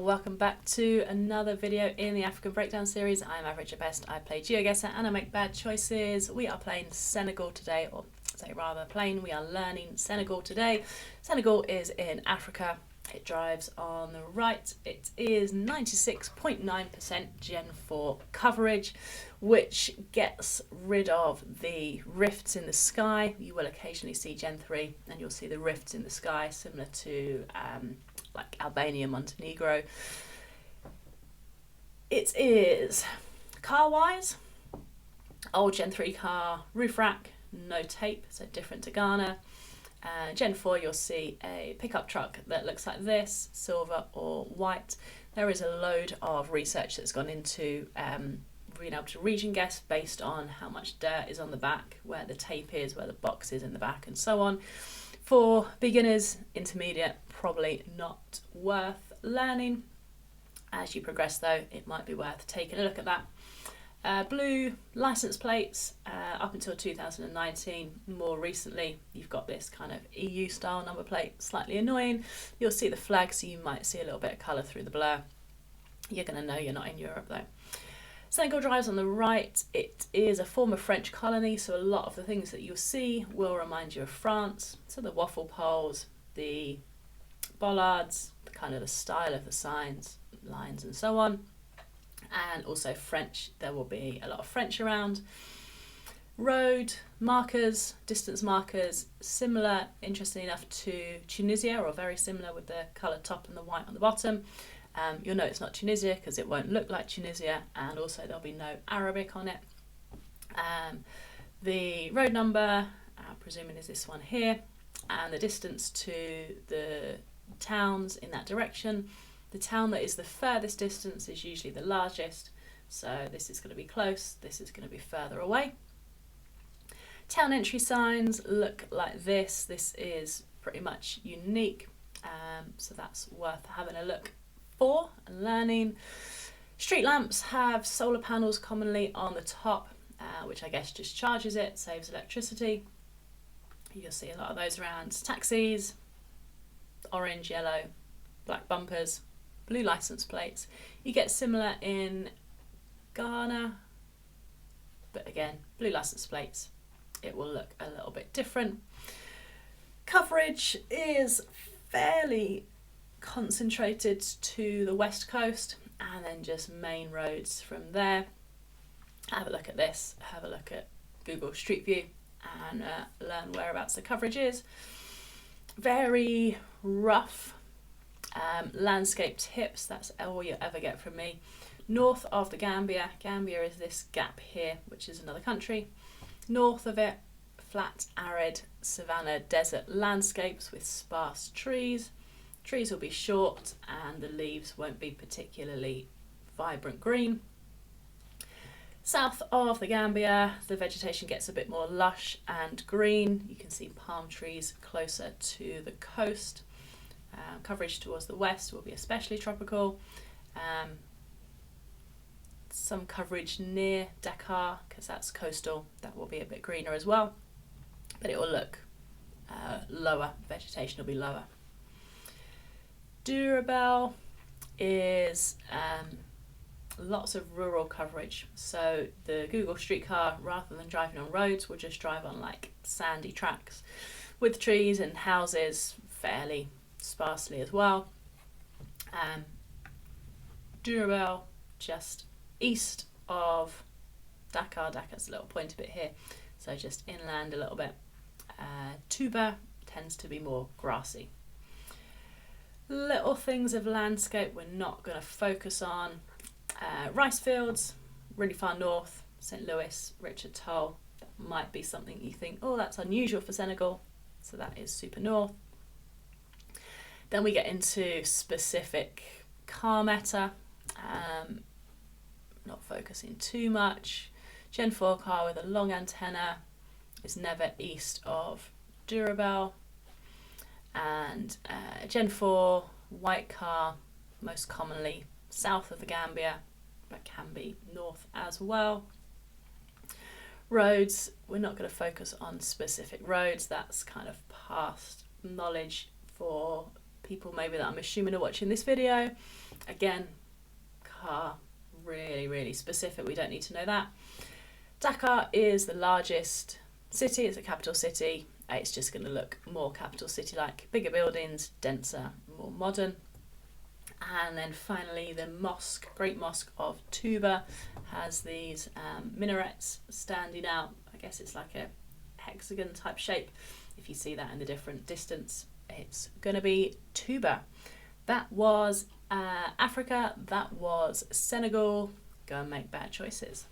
welcome back to another video in the African Breakdown series. I'm Average at Best, I play Geoguessr and I make bad choices. We are playing Senegal today, or say rather plain, we are learning Senegal today. Senegal is in Africa, it drives on the right. It is 96.9% Gen 4 coverage, which gets rid of the rifts in the sky. You will occasionally see Gen 3 and you'll see the rifts in the sky similar to like Albania, Montenegro. It is car-wise, old Gen 3 car, roof rack, no tape, so different to Ghana. Gen 4 you'll see a pickup truck that looks like this, silver or white. There is a load of research that's gone into being able to region guess based on how much dirt is on the back, where the tape is, where the box is in the back and so on. For beginners, intermediate, probably not worth learning. As you progress though, it might be worth taking a look at that. Blue license plates up until 2019. More recently, you've got this kind of EU style number plate, slightly annoying. You'll see the flag, so you might see a little bit of colour through the blur. You're going to know you're not in Europe though. Senegal drives on the right. It is a former French colony, so a lot of the things that you'll see will remind you of France. So the waffle poles, the bollards, kind of the style of the signs, lines and so on. And also French, there will be a lot of French around. Road markers, distance markers, similar, interesting enough, to Tunisia, or very similar with the coloured top and the white on the bottom. You'll know it's not Tunisia because it won't look like Tunisia, and also there'll be no Arabic on it. The road number, I'm presuming is this one here, and the distance to the towns in that direction. The town that is the furthest distance is usually the largest, so this is going to be close, this is going to be further away. Town entry signs look like this. This is pretty much unique, so that's worth having a look for and learning. Street lamps have solar panels commonly on the top, which I guess just charges it, saves electricity. You'll see a lot of those around. Taxis, orange, yellow, black bumpers, blue license plates. You get similar in Ghana, but again, blue license plates, it will look a little bit different. Coverage is fairly concentrated to the west coast and then just main roads from there. Have a look at this, have a look at Google Street View and learn whereabouts the coverage is. Very rough landscape tips, that's all you ever get from me. North of the Gambia is this gap here, which is another country. North of it, flat, arid, savanna, desert landscapes with sparse trees. Trees will be short and the leaves won't be particularly vibrant green. South of the Gambia, the vegetation gets a bit more lush and green. You can see palm trees closer to the coast. Coverage towards the west will be especially tropical. Some coverage near Dakar, because that's coastal, that will be a bit greener as well. But it will look lower, vegetation will be lower. Durabel is lots of rural coverage, so the Google Streetcar, rather than driving on roads, will just drive on like sandy tracks with trees and houses fairly sparsely as well. Durabel just east of Dakar. Dakar's a little pointy bit here, so just inland a little bit. Tuba tends to be more grassy. Little things of landscape we're not going to focus on. Rice fields, really far north, St. Louis, Richard Toll. That might be something you think, oh, that's unusual for Senegal, so that is super north. Then we get into specific car meta, not focusing too much. Gen 4 car with a long antenna is never east of Durabel. And Gen 4 white car, most commonly south of the Gambia, but can be north as well. Roads, we're not going to focus on specific roads, that's kind of past knowledge for people maybe that I'm assuming are watching this video. Again, really specific, we don't need to know that. Dakar is the largest city, it's a capital city. It's just going to look more capital city-like, bigger buildings, denser, more modern. And then finally the mosque, Great Mosque of Tuba, has these minarets standing out. I guess it's like a hexagon type shape. If you see that in the different distance, it's going to be Tuba. That was Africa, that was Senegal. Go and make bad choices.